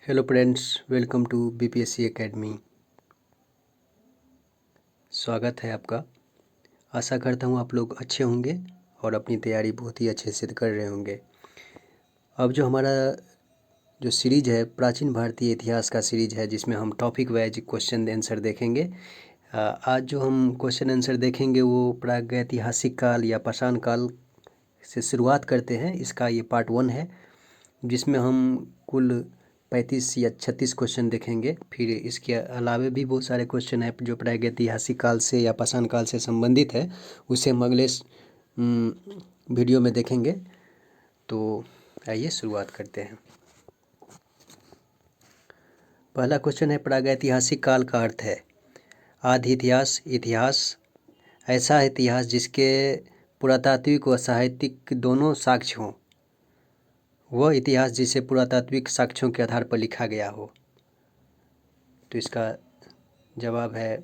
Hello friends, welcome to BPSC academy. स्वागत है आपका। आशा करता हूँ आप लोग अच्छे होंगे और अपनी तैयारी बहुत ही अच्छे से कर रहे होंगे। अब जो हमारा जो सीरीज है प्राचीन भारतीय इतिहास का सीरीज है, जिसमें हम टॉपिक वाइज क्वेश्चन आंसर देखेंगे। आज जो हम क्वेश्चन आंसर देखेंगे वो प्रागैतिहासिक काल या पाषाण काल से शुरुआत करते हैं। इसका ये पार्ट 1 है, जिसमें हम कुल 35 या 36 क्वेश्चन देखेंगे। फिर इसके अलावा भी बहुत सारे क्वेश्चन हैं जो प्रागैतिहासिक काल से या पाषाण काल से संबंधित है, उसे हम अगले वीडियो में देखेंगे। तो आइए शुरुआत करते हैं। पहला क्वेश्चन है, प्रागैतिहासिक काल का अर्थ है आदि इतिहास, इतिहास ऐसा इतिहास जिसके पुरातात्विक व साहित्यिक दोनों साक्ष्य हों। वह इतिहास जिसे पुरातात्विक साक्ष्यों के आधार पर लिखा गया हो। तो इसका जवाब है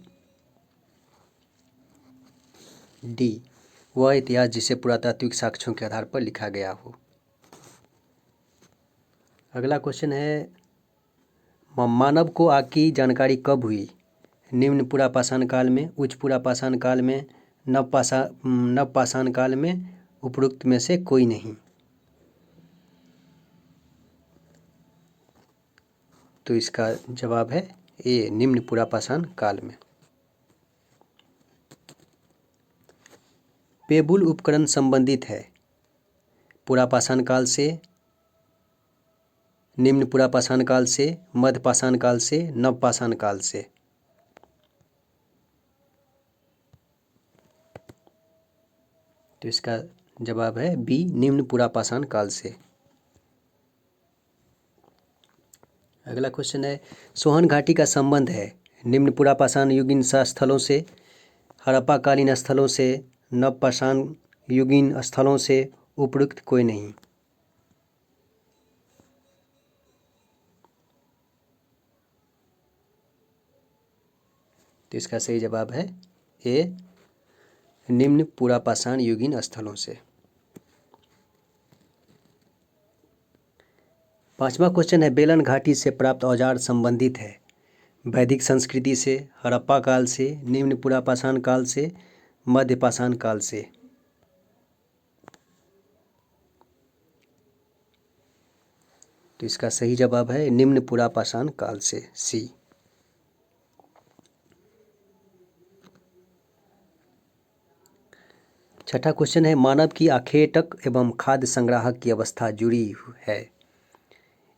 डी, वह इतिहास जिसे पुरातात्विक साक्ष्यों के आधार पर लिखा गया हो। अगला क्वेश्चन है, मानव को आग की जानकारी कब हुई? निम्न पुरापाषाण काल में, उच्च पुरापाषाण काल में, नवपाषाण काल में, उपरोक्त में से कोई नहीं। तो इसका जवाब है ए, निम्न पुरापाषाण काल में। पेबुल उपकरण संबंधित है पुरापाषाण काल से, निम्न पुरापाषाण काल से, मध्यपाषाण काल से, नवपाषाण काल से। तो इसका जवाब है बी, निम्न पुरापाषाण काल से। अगला क्वेश्चन है, सोहन घाटी का संबंध है निम्न पुरापाषाण युगीन स्थलों से, हड़प्पाकालीन स्थलों से, नवपाषाण युगीन स्थलों से, उपरोक्त कोई नहीं। तो इसका सही जवाब है ए, निम्न पुरापाषाण युगीन स्थलों से। पांचवा क्वेश्चन है, बेलन घाटी से प्राप्त औजार संबंधित है वैदिक संस्कृति से, हड़प्पा काल से, निम्न पुरापाषाण काल से, मध्यपाषाण काल से। तो इसका सही जवाब है निम्न पुरापाषाण काल से, सी। छठा क्वेश्चन है, मानव की आखेटक एवं खाद्य संग्राहक की अवस्था जुड़ी है।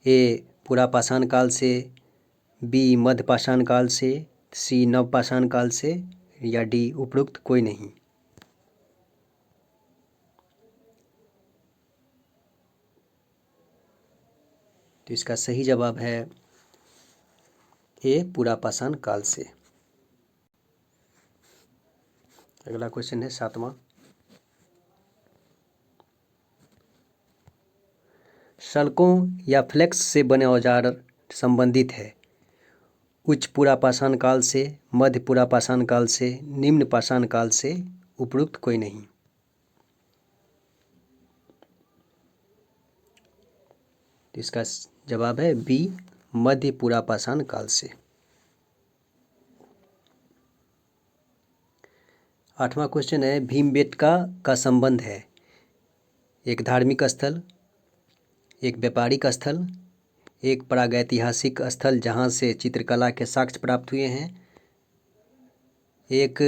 ए, पुरापाषाण काल से, बी, मध्यपाषाण काल से, सी, नवपाषाण काल से, या डी, उपरोक्त कोई नहीं। तो इसका सही जवाब है ए, पुरापाषाण काल से। अगला क्वेश्चन है सातवां, सल्कों या फ्लेक्स से बने औजार संबंधित है उच्च पुरापाषाण काल से, मध्य पुरापाषाण काल से, निम्न पाषाण काल से, उपरोक्त कोई नहीं। तो इसका जवाब है बी, मध्य पुरापाषाण काल से। आठवां क्वेश्चन है, भीमबेटका का संबंध है एक धार्मिक स्थल, एक व्यापारिक स्थल, एक प्रागैतिहासिक स्थल जहाँ से चित्रकला के साक्ष्य प्राप्त हुए हैं, एक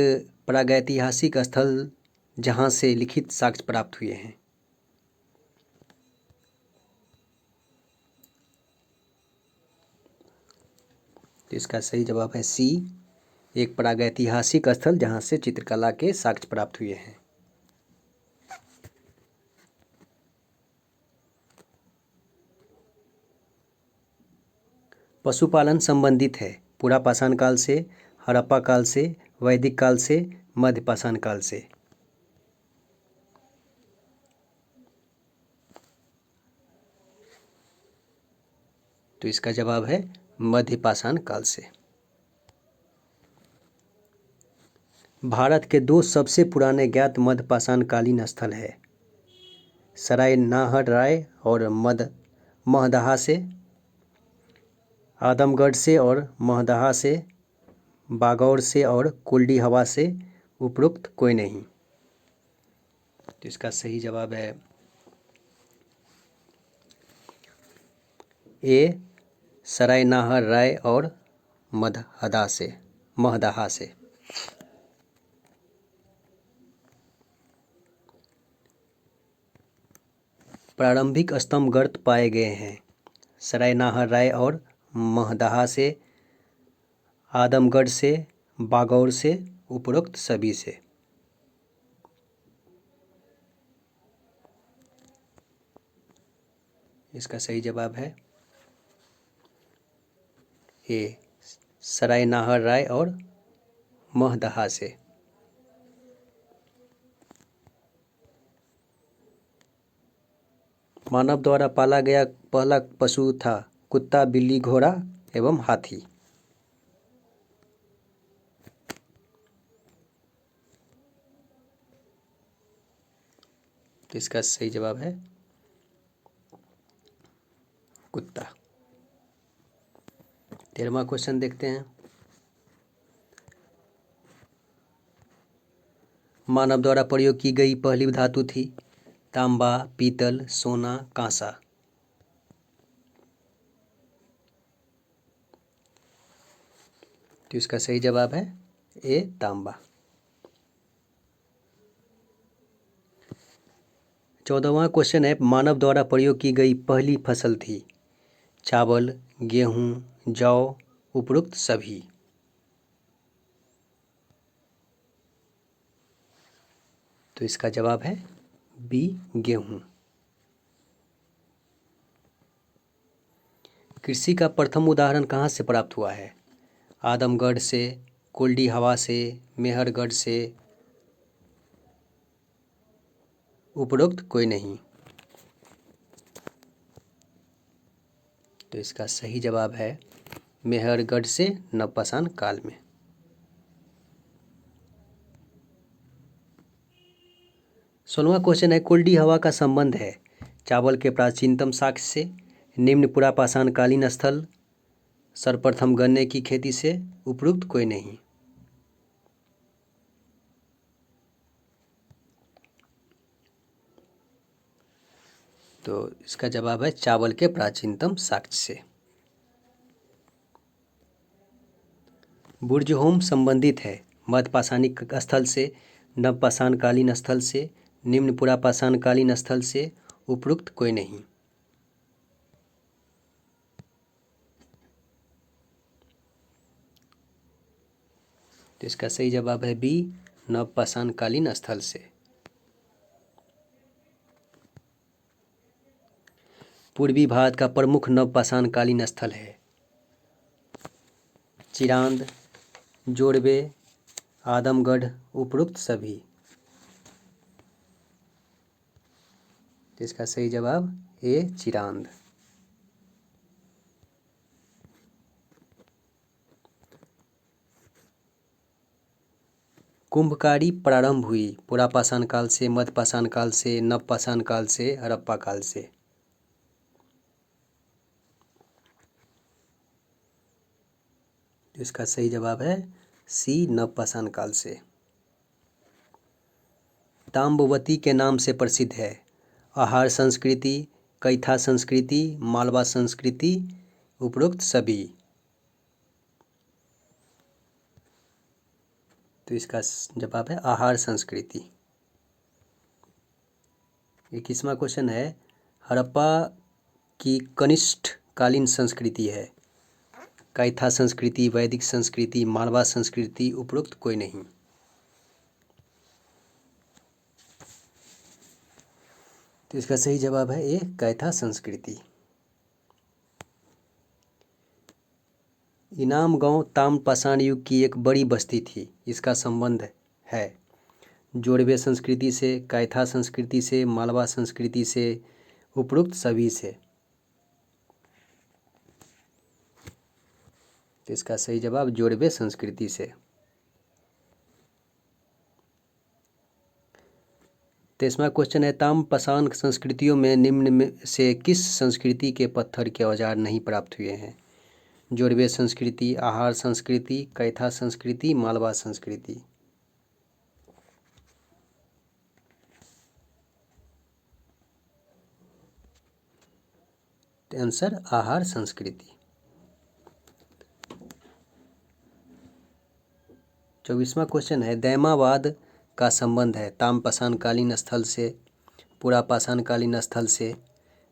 प्रागैतिहासिक स्थल जहाँ से लिखित साक्ष्य प्राप्त हुए हैं। तो इसका सही जवाब है सी, एक प्रागैतिहासिक स्थल जहाँ से चित्रकला के साक्ष्य प्राप्त हुए हैं। पशुपालन संबंधित है पुरापाषाण काल से, हड़प्पा काल से, वैदिक काल से, मध्यपाषाण काल से। तो इसका जवाब है मध्यपाषाण काल से। भारत के दो सबसे पुराने ज्ञात मध्यपाषाण कालीन स्थल है सराय नाहर राय और महदहा से। आदमगढ़ से और महदहा से, बागौर से और कुल्डी हवा से उपरोक्त कोई नहीं। तो इसका सही जवाब है ए, सराय नाहर राय और महदहा से। प्रारंभिक स्तंभ गर्त पाए गए हैं सराय नाहर राय और महदहा से, आदमगढ़ से, बागौर से, उपरोक्त सभी से। इसका सही जवाब है ए, सराय नाहर राय और महदहा से। मानव द्वारा पाला गया पहला पशु था कुत्ता, बिल्ली, घोड़ा एवं हाथी। तो इसका सही जवाब है कुत्ता। 13वां क्वेश्चन देखते हैं। मानव द्वारा प्रयोग की गई पहली धातु थी तांबा, पीतल, सोना, कांसा। तो इसका सही जवाब है ए, तांबा। 14वां क्वेश्चन है मानव द्वारा प्रयोग की गई पहली फसल थी चावल, गेहूं, जौ, उपरोक्त सभी। तो इसका जवाब है बी, गेहूं। कृषि का प्रथम उदाहरण कहाँ से प्राप्त हुआ है? आदमगढ़ से, कुल्डी हवा से, मेहरगढ़ से, उपरोक्त कोई नहीं। तो इसका सही जवाब है मेहरगढ़ से नवपाषाण काल में। 16वां क्वेश्चन है कुल्डी हवा का संबंध है चावल के प्राचीनतम साक्ष्य से, निम्न पुरापाषाणकालीन स्थल, सर्वप्रथम गन्ने की खेती से, उपरोक्त कोई नहीं। तो इसका जवाब है चावल के प्राचीनतम साक्ष्य से। बुर्जहोम संबंधित है मध्यपाषाणिक स्थल से, नवपाषाणकालीन स्थल से, निम्न पुरापाषाणकालीन स्थल से, उपरोक्त कोई नहीं। तो इसका सही जवाब है बी, नवपाषाणकालीन स्थल से। पूर्वी भारत का प्रमुख नवपाषाणकालीन स्थल है चिरांद, जोड़वे, आदमगढ़, उपरोक्त सभी। तो इसका सही जवाब ए, चिरांद। कुंभकारी प्रारंभ हुई पुरापाषाण काल से, मध्यपाषाण काल से, नवपाषाण काल से, हड़प्पा काल से। इसका सही जवाब है सी, नवपाषाण काल से। ताम्रवती के नाम से प्रसिद्ध है आहार संस्कृति, कैथा संस्कृति, मालवा संस्कृति, उपरोक्त सभी। तो इसका जवाब है आहार संस्कृति। 21वां क्वेश्चन है हड़प्पा की कनिष्ठ कालीन संस्कृति है कैथा संस्कृति, वैदिक संस्कृति, मालवा संस्कृति, उपरोक्त कोई नहीं। तो इसका सही जवाब है ए, कैथा संस्कृति। इनाम गांव ताम्रपाषाण युग की एक बड़ी बस्ती थी इसका संबंध है जोड़वे संस्कृति से, कैथा संस्कृति से, मालवा संस्कृति से, उपरोक्त सभी से। तो इसका सही जवाब जोड़वे संस्कृति से। 23वां क्वेश्चन है ताम्रपाषाण संस्कृतियों में निम्न में से किस संस्कृति के पत्थर के औजार नहीं प्राप्त हुए हैं? जोड़वे संस्कृति, आहार संस्कृति, कैथा संस्कृति, मालवा संस्कृति। आंसर आहार संस्कृति। 24वां क्वेश्चन है, दैमावाद का संबंध है ताम्रपाषाणकालीन स्थल से, पुरापाषाणकालीन स्थल से,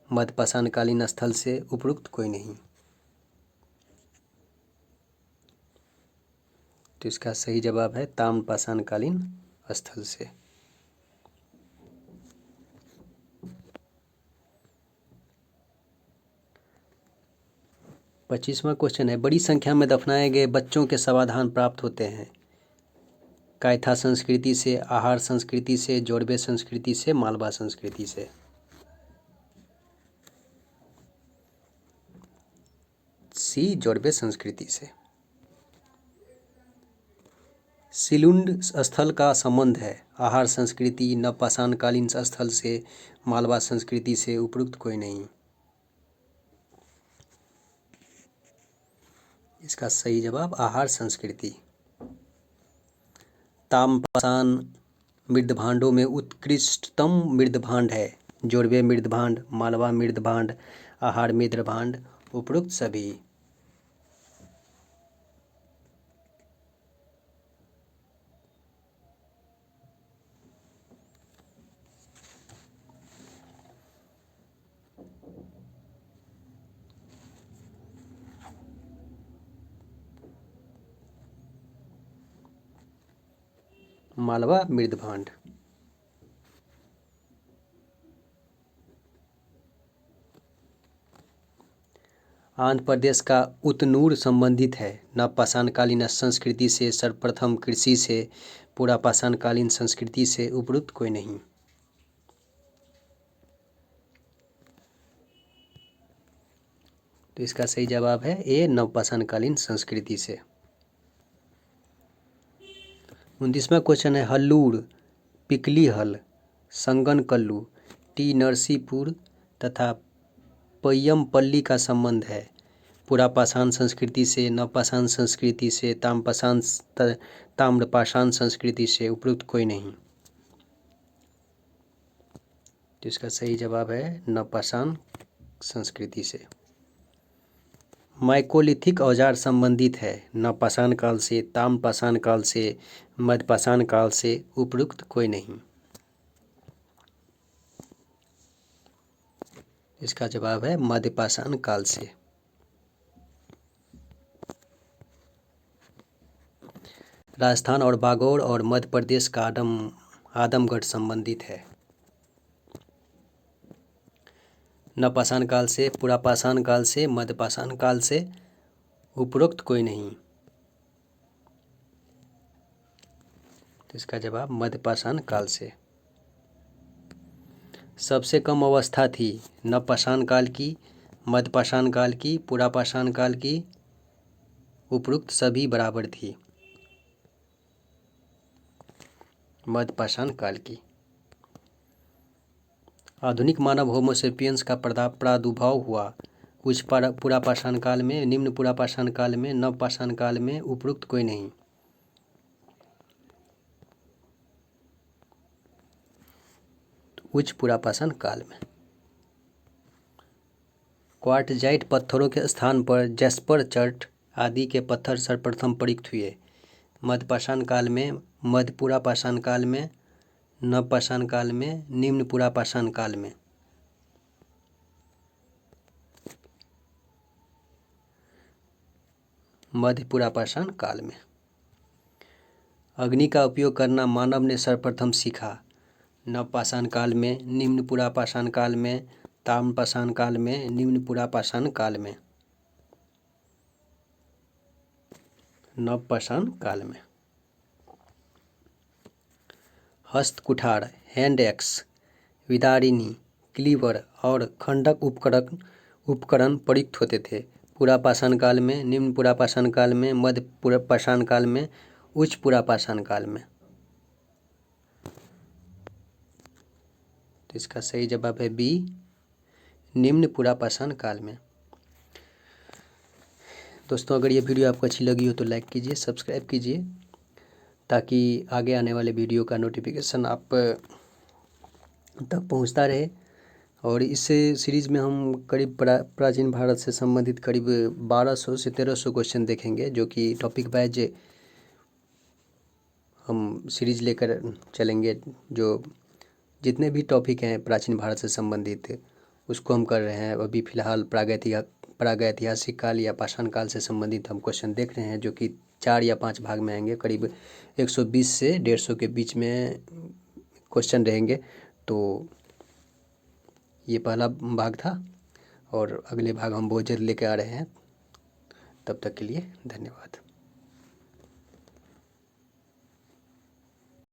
मध्यपाषाणकालीन स्थल से, उपरोक्त कोई नहीं। तो इसका सही जवाब है ताम्रपाषाणकालीन स्थल से। 25वां क्वेश्चन है, बड़ी संख्या में दफनाए गए बच्चों के समाधान प्राप्त होते हैं कैथा संस्कृति से, आहार संस्कृति से, जोड़वे संस्कृति से, मालवा संस्कृति से। सी जोड़वे संस्कृति से। सिलुंड स्थल का संबंध है आहार संस्कृति, नवपाषाणकालीन स्थल से, मालवा संस्कृति से, उपरोक्त कोई नहीं। इसका सही जवाब आहार संस्कृति। ताम्रपाषाण मृदभांडों में उत्कृष्टतम मृदभांड है जोड़वे मृदभांड, मालवा मृदभांड, आहार मृदभांड, उपरोक्त सभी। मालवा मृदभांड। आंध्र प्रदेश का उतनूर संबंधित है नवपाषाणकालीन संस्कृति से, सर्वप्रथम कृषि से, पुरापाषाणकालीन संस्कृति से, उपरोक्त कोई नहीं। तो इसका सही जवाब है ए नवपाषाणकालीन संस्कृति से। 29वां क्वेश्चन है, हल्लूर, पिकलीहल, संगनकल्लू, टी नरसीपुर तथा पय्यमपल्ली का संबंध है पुरापाषाण संस्कृति से, नवपाषाण संस्कृति से, ताम्रपाषाण संस्कृति से, उपरोक्त कोई नहीं। तो इसका सही जवाब है नवपाषाण संस्कृति से। माइकोलिथिक औजार संबंधित है नवपाषाण काल से, ताम्रपाषाण काल से, मध्यपाषाण काल से, उपरोक्त कोई नहीं। इसका जवाब है मध्यपाषाण काल से। राजस्थान और बागौर और मध्य प्रदेश का आदमगढ़ संबंधित है नवपाषाण काल से, पुरापाषाण काल से, मध्यपाषाण काल से, उपरोक्त कोई नहीं। तो इसका जवाब मध्यपाषाण काल से। सबसे कम अवस्था थी नवपाषाण काल की, मध्यपाषाण काल की, पुरापाषाण काल की, उपरोक्त सभी बराबर थी। मध्यपाषाण काल की। आधुनिक मानव होमोसेपियंस का प्रादुर्भाव हुआ उच्च पुरापाषाण काल में, निम्न पुरापाषाण काल में, नवपाषाण काल में, उपरोक्त कोई नहीं। उच्च पुरापाषाण काल में। क्वार्टजाइट पत्थरों के स्थान पर जैस्पर चर्ट आदि के पत्थर सर्वप्रथम प्रयुक्त हुए मध्यपाषाण काल में, मध्य पुरापाषाण काल में, नवपाषाण काल में, निम्न पुरापाषाण काल में। मध्य पुरापाषाण काल में। अग्नि का उपयोग करना मानव ने सर्वप्रथम सीखा नवपाषाण काल में, निम्न पुरापाषाण काल में, ताम्रपाषाण काल में, निम्न पुरापाषाण काल में। नवपाषाण काल में। हस्त कुठार, हैंड एक्स, विदारिणी, क्लीवर और खंडक उपकरण प्रयुक्त होते थे पुरापाषाण काल में, निम्न पुरापाषाण काल में, मध्य पुरापाषाण काल में, उच्च पुरापाषाण काल में। तो इसका सही जवाब है बी निम्न पुरापाषाण काल में। दोस्तों, अगर ये वीडियो आपको अच्छी लगी हो तो लाइक कीजिए, सब्सक्राइब कीजिए, ताकि आगे आने वाले वीडियो का नोटिफिकेशन आप तक पहुंचता रहे। और इस सीरीज़ में हम करीब प्राचीन भारत से संबंधित करीब 1200 से 1300 क्वेश्चन देखेंगे, जो कि टॉपिक वाइज हम सीरीज़ लेकर चलेंगे। जो जितने भी टॉपिक हैं प्राचीन भारत से संबंधित, उसको हम कर रहे हैं। अभी फ़िलहाल प्रागैतिहासिक काल या पाषाण काल से संबंधित हम क्वेश्चन देख रहे हैं, जो कि 4 या 5 भाग में आएंगे। करीब 120 से 150 के बीच में क्वेश्चन रहेंगे। तो ये पहला भाग था, और अगले भाग हम बहुत जल्द लेकर आ रहे हैं। तब तक के लिए धन्यवाद।